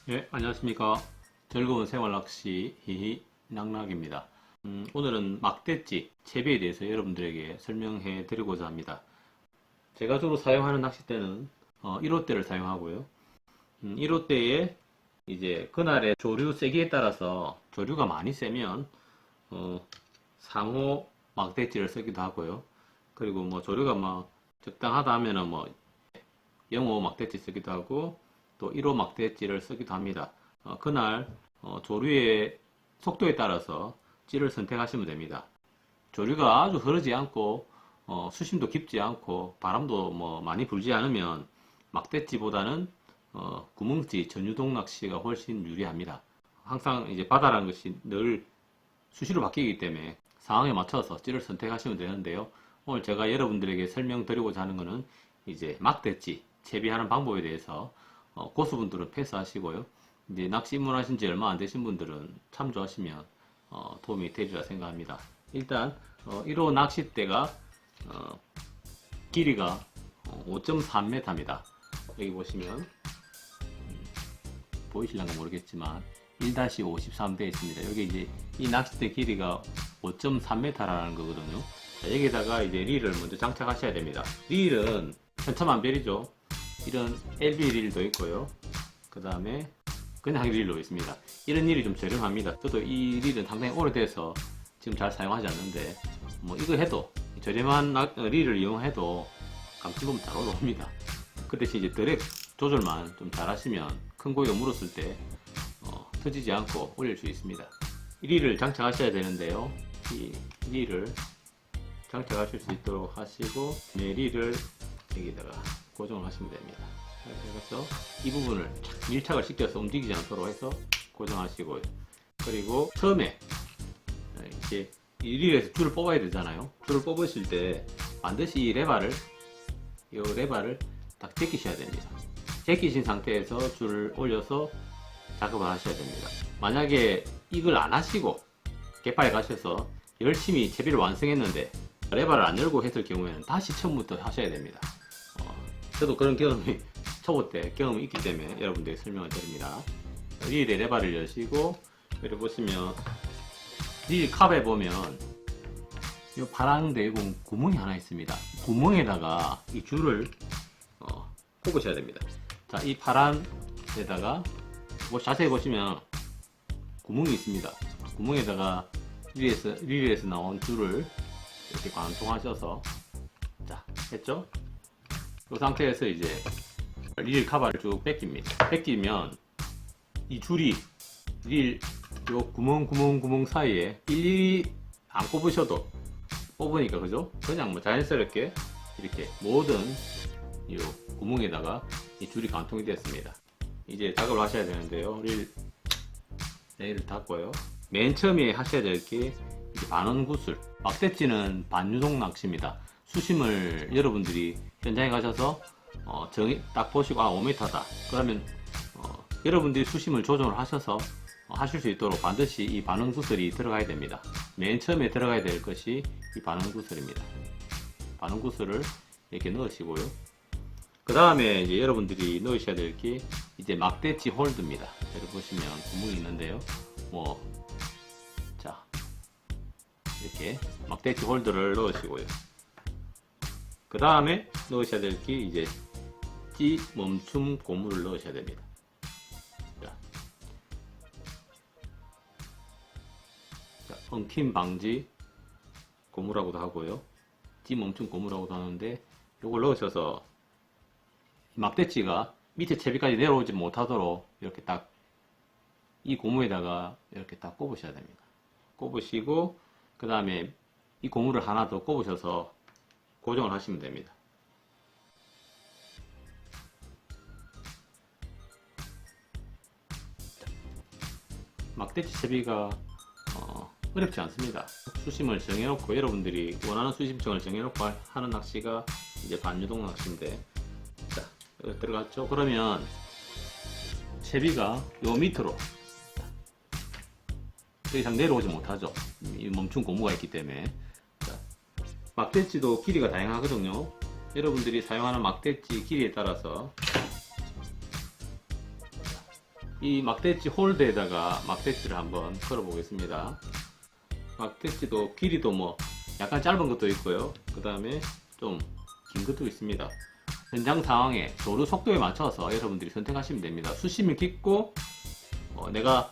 예, 안녕하십니까. 즐거운 생활낚시 히히 낙낙입니다. 오늘은 막대찌, 채비에 대해서 여러분들에게 설명해 드리고자 합니다. 제가 주로 사용하는 낚싯대는 1호대를 사용하고요. 1호대에 이제 그날의 조류 세기에 따라서 조류가 많이 세면 3호 막대찌를 쓰기도 하고요. 그리고 뭐 조류가 뭐 적당하다 하면은 뭐 0호 막대찌 쓰기도 하고 또 1호 막대찌를 쓰기도 합니다. 그날 조류의 속도에 따라서 찌를 선택하시면 됩니다. 조류가 아주 흐르지 않고 수심도 깊지 않고 바람도 뭐 많이 불지 않으면 막대찌보다는 구멍찌 전유동 낚시가 훨씬 유리합니다. 항상 이제 바다라는 것이 늘 수시로 바뀌기 때문에 상황에 맞춰서 찌를 선택하시면 되는데요. 오늘 제가 여러분들에게 설명드리고자 하는 것은 이제 막대찌 채비하는 방법에 대해서 고수분들은 패스하시고요. 이제 낚시 입문하신 지 얼마 안 되신 분들은 참조하시면 도움이 되리라 생각합니다. 일단 1호 낚싯대가 길이가 5.3m입니다. 여기 보시면 보이실런가 모르겠지만 1-53 되어 있습니다. 여기 이제 이 낚싯대 길이가 5.3m라는 거거든요. 자, 여기다가 이제 릴을 먼저 장착하셔야 됩니다. 릴은 천차만별이죠. 이런 LB 릴도 있고요. 그 다음에 그냥 릴도 있습니다. 이런 릴이 좀 저렴합니다. 저도 이 릴은 상당히 오래돼서 지금 잘 사용하지 않는데 뭐 이거 해도 저렴한 릴을 이용해도 감질보면 잘 올라옵니다. 그 대신 이제 드랙 조절만 좀 잘 하시면 큰 고기가 물었을 때 터지지 않고 올릴 수 있습니다. 이 릴을 장착하셔야 되는데요. 이 릴을 장착하실 수 있도록 하시고 네 릴을 여기다가 고정을 하시면 됩니다. 그래서 이 부분을 밀착을 시켜서 움직이지 않도록 해서 고정하시고요. 그리고 처음에 이제 이 릴에서 줄을 뽑아야 되잖아요. 줄을 뽑으실 때 반드시 이 레바를 딱 제끼셔야 됩니다. 제끼신 상태에서 줄을 올려서 작업을 하셔야 됩니다. 만약에 이걸 안 하시고 갯바에 가셔서 열심히 채비를 완성했는데 레바를 안 열고 했을 경우에는 다시 처음부터 하셔야 됩니다. 저도 그런 경험이 초보 때 경험이 있기 때문에 여러분들에게 설명을 드립니다. 릴의 레바를 여시고 여기 보시면 릴 컵에 보면 이 파랑 대공 구멍이 하나 있습니다. 구멍에다가 이 줄을 꼽으셔야 됩니다. 자, 이 파란 데다가 뭐 자세히 보시면 구멍이 있습니다. 구멍에다가 릴에서 나온 줄을 이렇게 관통하셔서 자, 했죠? 이 상태에서 이제 릴 카바를 쭉 뺏깁니다. 뺏기면 이 줄이 릴 요 구멍 사이에 일일이 안 꼽으셔도 뽑으니까 그죠? 그냥 뭐 자연스럽게 이렇게 모든 이 구멍에다가 이 줄이 관통이 됐습니다. 이제 작업을 하셔야 되는데요. 릴을 닫고요. 맨 처음에 하셔야 될 게 반원구슬. 막대찌는 반유동 낚시입니다. 수심을 여러분들이 현장에 가셔서 딱 보시고 5m다. 그러면 여러분들이 수심을 조정을 하셔서 하실 수 있도록 반드시 이 반원구슬이 들어가야 됩니다. 맨 처음에 들어가야 될 것이 이 반원구슬입니다. 반원구슬을 이렇게 넣으시고요. 그 다음에 이제 여러분들이 넣으셔야 될 게 이제 막대찌 홀드입니다. 여기 보시면 구멍이 있는데요. 자, 이렇게 막대찌 홀드를 넣으시고요. 그 다음에 넣으셔야 될 게 이제 찌 멈춤 고무를 넣으셔야 됩니다. 자, 엉킴 방지 고무라고도 하고요. 찌 멈춤 고무라고도 하는데 이걸 넣으셔서 막대찌가 밑에 채비까지 내려오지 못하도록 이렇게 딱 이 고무에다가 이렇게 딱 꼽으셔야 됩니다. 꼽으시고 그 다음에 이 고무를 하나 더 꼽으셔서 고정을 하시면 됩니다. 막대찌 채비가 어렵지 않습니다. 수심을 정해놓고 여러분들이 원하는 수심층을 정해놓고 하는 낚시가 이제 반유동 낚시인데 자, 여기 들어갔죠? 그러면 채비가 요 밑으로 더 이상 내려오지 못하죠. 이 멈춘 고무가 있기 때문에. 자, 막대찌도 길이가 다양하거든요. 여러분들이 사용하는 막대찌 길이에 따라서 이 막대치 홀드에다가 막대치를 한번 걸어 보겠습니다. 막대치도 길이도 뭐 약간 짧은 것도 있고요. 그 다음에 좀 긴 것도 있습니다. 현장 상황에 조류 속도에 맞춰서 여러분들이 선택하시면 됩니다. 수심이 깊고 내가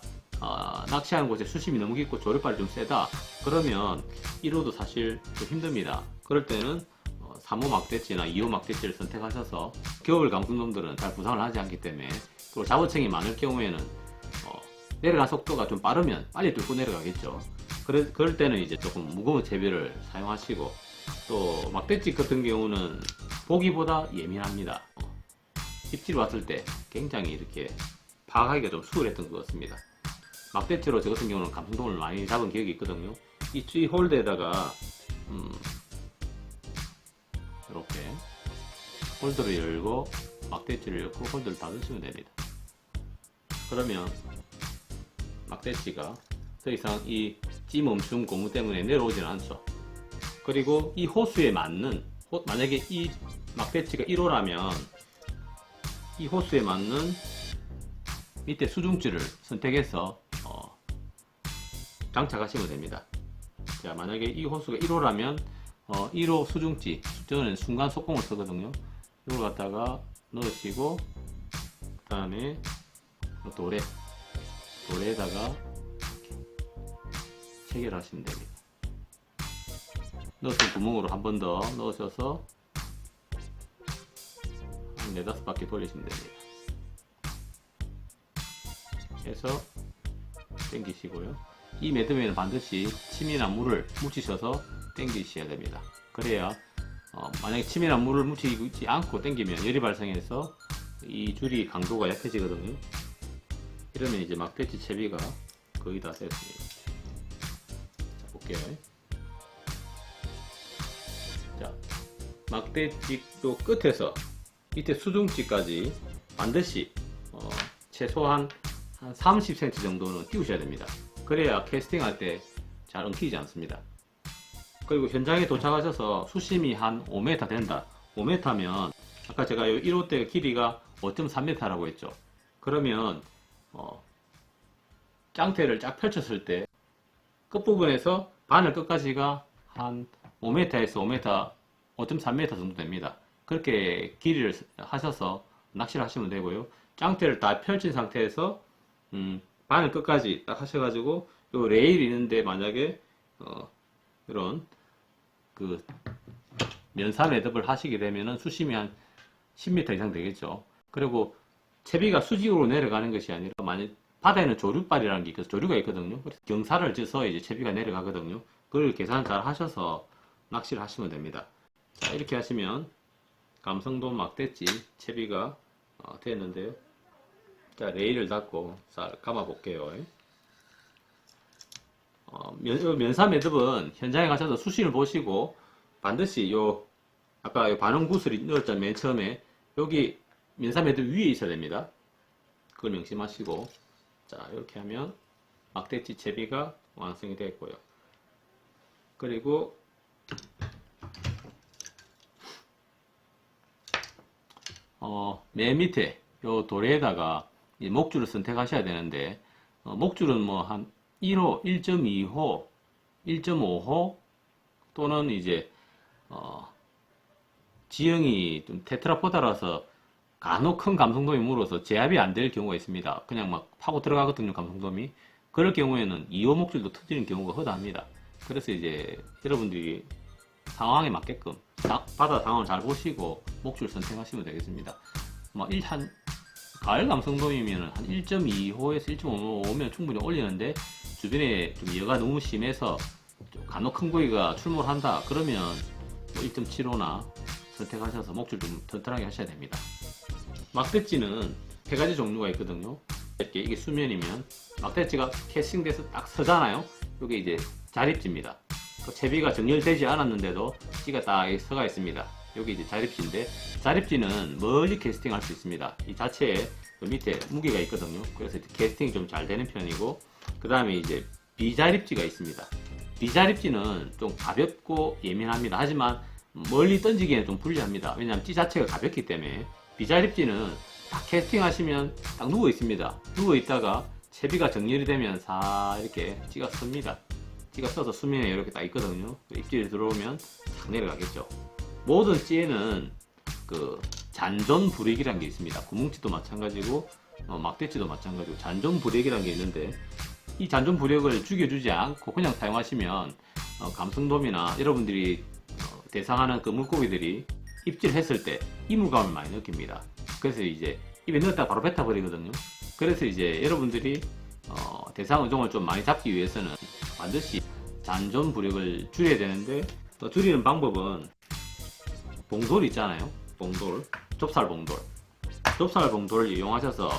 낚시하는 곳에 수심이 너무 깊고 조류발이 좀 세다 그러면 1호도 사실 좀 힘듭니다. 그럴 때는 3호 막대치나 2호 막대치를 선택하셔서 겨울 감성돔들은 잘 부상을 하지 않기 때문에, 그리고 잡어층이 많을 경우에는 내려가는 속도가 좀 빠르면 빨리 뚫고 내려가겠죠. 그럴 때는 이제 조금 무거운 채비를 사용하시고, 또 막대치 같은 경우는 보기보다 예민합니다. 입질이 왔을 때 굉장히 이렇게 파악하기가 좀 수월했던 것 같습니다. 막대치로 저 같은 경우는 감성돔을 많이 잡은 기억이 있거든요. 이 홀드에다가 이렇게 홀더를 열고 막대치를 열고 홀더를 닫으시면 됩니다. 그러면 막대치가 더 이상 이 찌멈춤 고무 때문에 내려오지는 않죠. 그리고 이 호수에 맞는, 만약에 이 막대치가 1호라면 이 호수에 맞는 밑에 수중지를 선택해서 장착하시면 됩니다. 자, 만약에 이 호수가 1호라면 1호 수중지, 저는 순간 속공을 쓰거든요. 이걸 갖다가 넣으시고, 그 다음에 도래에다가 체결하시면 됩니다. 넣었던 구멍으로 한 번 더 넣으셔서 한 4-5바퀴 돌리시면 됩니다. 해서 당기시고요. 이 매듭에는 반드시 침이나 물을 묻히셔서 당기셔야 됩니다. 그래야 만약에 침이나 물을 묻히지 않고 당기면 열이 발생해서 이 줄이 강도가 약해지거든요. 이러면 이제 막대치 채비가 거의 다 됐습니다. 자, 볼게요. 자, 막대치도 끝에서 밑에 수중지까지 반드시 최소한 한 30cm 정도는 띄우셔야 됩니다. 그래야 캐스팅할 때 잘 엉키지 않습니다. 그리고 현장에 도착하셔서 수심이 한 5m 된다. 5m면 아까 제가 1호 때 길이가 5.3m라고 했죠. 그러면 짱태를 쫙 펼쳤을 때 끝부분에서 바늘 끝까지가 한 5m에서 5m, 5.3m 정도 됩니다. 그렇게 길이를 하셔서 낚시를 하시면 되고요. 짱태를 다 펼친 상태에서 바늘 끝까지 딱 하셔가지고 요 레일 있는데 만약에 이런 그 면사 매듭을 하시게 되면은 수심이 한 10m 이상 되겠죠. 그리고 채비가 수직으로 내려가는 것이 아니라 만약 바다에는 조류발이라는 게 있어서 조류가 있거든요. 그래서 경사를 져서 이제 채비가 내려가거든요. 그걸 계산 잘 하셔서 낚시를 하시면 됩니다. 자, 이렇게 하시면 감성돔 막대치 채비가 됐는데요. 자, 레일을 닫고 잘 감아 볼게요. 면사 매듭은 현장에 가셔서 수심을 보시고 반드시 아까 반응 구슬이 넣었잖아요. 맨 처음에 여기 면사 매듭 위에 있어야 됩니다. 그걸 명심하시고, 자, 이렇게 하면 막대치 채비가 완성이 됐고요. 그리고 맨 밑에 요 도래에다가 이 목줄을 선택하셔야 되는데, 목줄은 뭐 한 1호, 1.2호, 1.5호 또는 이제 지형이 좀 테트라포다라서 간혹 큰 감성돔이 물어서 제압이 안 될 경우가 있습니다. 그냥 막 파고 들어가거든요, 감성돔이. 그럴 경우에는 2호 목줄도 터지는 경우가 허다합니다. 그래서 이제 여러분들이 상황에 맞게끔 바다 상황을 잘 보시고 목줄 선택하시면 되겠습니다. 한 가을 감성돔이면 한 1.2호에서 1.5호면 충분히 올리는데, 주변에 좀 여가 너무 심해서 간혹 큰 고기가 출몰한다 그러면 1.7호나 선택하셔서 목줄 좀 튼튼하게 하셔야 됩니다. 막대치는 세 가지 종류가 있거든요. 이게 수면이면 막대치가 캐스팅돼서 딱 서잖아요. 이게 이제 자립지입니다. 채비가 정렬되지 않았는데도 찌가 딱 서가 있습니다. 여기 이제 자립지인데, 자립지는 멀리 캐스팅 할 수 있습니다. 이 자체에 밑에 무게가 있거든요. 그래서 캐스팅이 좀 잘 되는 편이고, 그 다음에 이제 비자립지가 있습니다. 비자립지는 좀 가볍고 예민합니다. 하지만 멀리 던지기에는 좀 불리합니다. 왜냐하면 찌 자체가 가볍기 때문에. 비자립지는 딱 캐스팅 하시면 딱 누워 있습니다. 누워 있다가 채비가 정렬이 되면 사 이렇게 찍어 씁니다. 찍어 써서 수면에 이렇게 딱 있거든요. 입질이 들어오면 탁 내려가겠죠. 모든 찌에는 그 잔존 불익이라는 게 있습니다. 구뭉치도 마찬가지고 막대찌도 마찬가지고 잔존 불익이라는 게 있는데, 이 잔존 불익을 죽여주지 않고 그냥 사용하시면 감성돔이나 여러분들이 대상하는 그 물고기들이 입질했을 때 이물감을 많이 느낍니다. 그래서 이제 입에 넣었다가 바로 뱉어버리거든요. 그래서 이제 여러분들이 대상 어종을 좀 많이 잡기 위해서는 반드시 잔존 불익을 줄여야 되는데, 또 줄이는 방법은 봉돌 있잖아요. 봉돌, 좁쌀 봉돌. 좁쌀 봉돌을 이용하셔서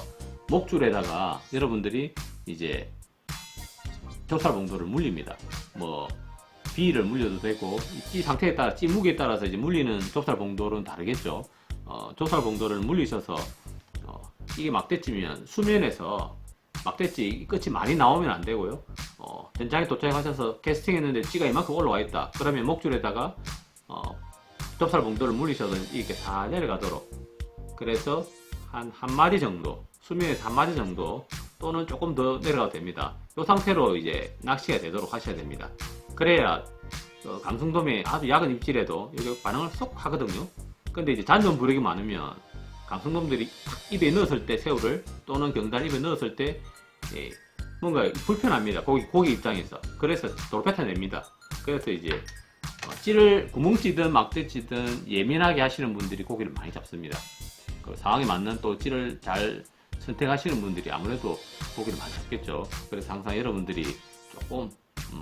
목줄에다가 여러분들이 이제 좁쌀 봉돌을 물립니다. 뭐 비를 물려도 되고, 찌 상태에 따라, 찌 무게에 따라서 이제 물리는 좁쌀 봉돌은 다르겠죠. 좁쌀 봉돌을 물리셔서 이게 막대찌면 수면에서 막대찌 끝이 많이 나오면 안 되고요. 현장에 도착하셔서 캐스팅했는데 찌가 이만큼 올라와 있다. 그러면 목줄에다가 좁쌀 봉돌을 물리셔서 이렇게 다 내려가도록. 그래서 한 마디 정도, 수면에서 한 마디 정도 또는 조금 더 내려가도 됩니다. 이 상태로 이제 낚시가 되도록 하셔야 됩니다. 그래야 감성돔이 아주 약은 입질에도 이게 반응을 쏙 하거든요. 근데 이제 잔존 불익이 많으면 감성돔들이 입에 넣었을 때, 새우를 또는 경단 입에 넣었을 때 뭔가 불편합니다. 고기 입장에서. 그래서 돌뱉어냅니다. 그래서 이제 찌를 구멍찌든 막대찌든 예민하게 하시는 분들이 고기를 많이 잡습니다. 그 상황에 맞는 또 찌를 잘 선택하시는 분들이 아무래도 고기를 많이 잡겠죠. 그래서 항상 여러분들이 조금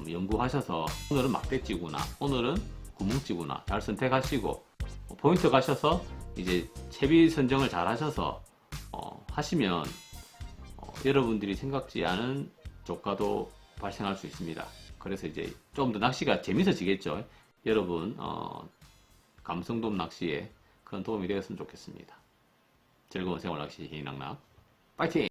연구하셔서 오늘은 막대찌구나, 오늘은 구멍찌구나 잘 선택하시고, 포인트 가셔서 이제 채비 선정을 잘 하셔서 하시면 여러분들이 생각지 않은 조과도 발생할 수 있습니다. 그래서 이제 좀 더 낚시가 재밌어지겠죠. 여러분 감성돔 낚시에 그런 도움이 되었으면 좋겠습니다. 즐거운 생활 낚시 희낙낙 파이팅!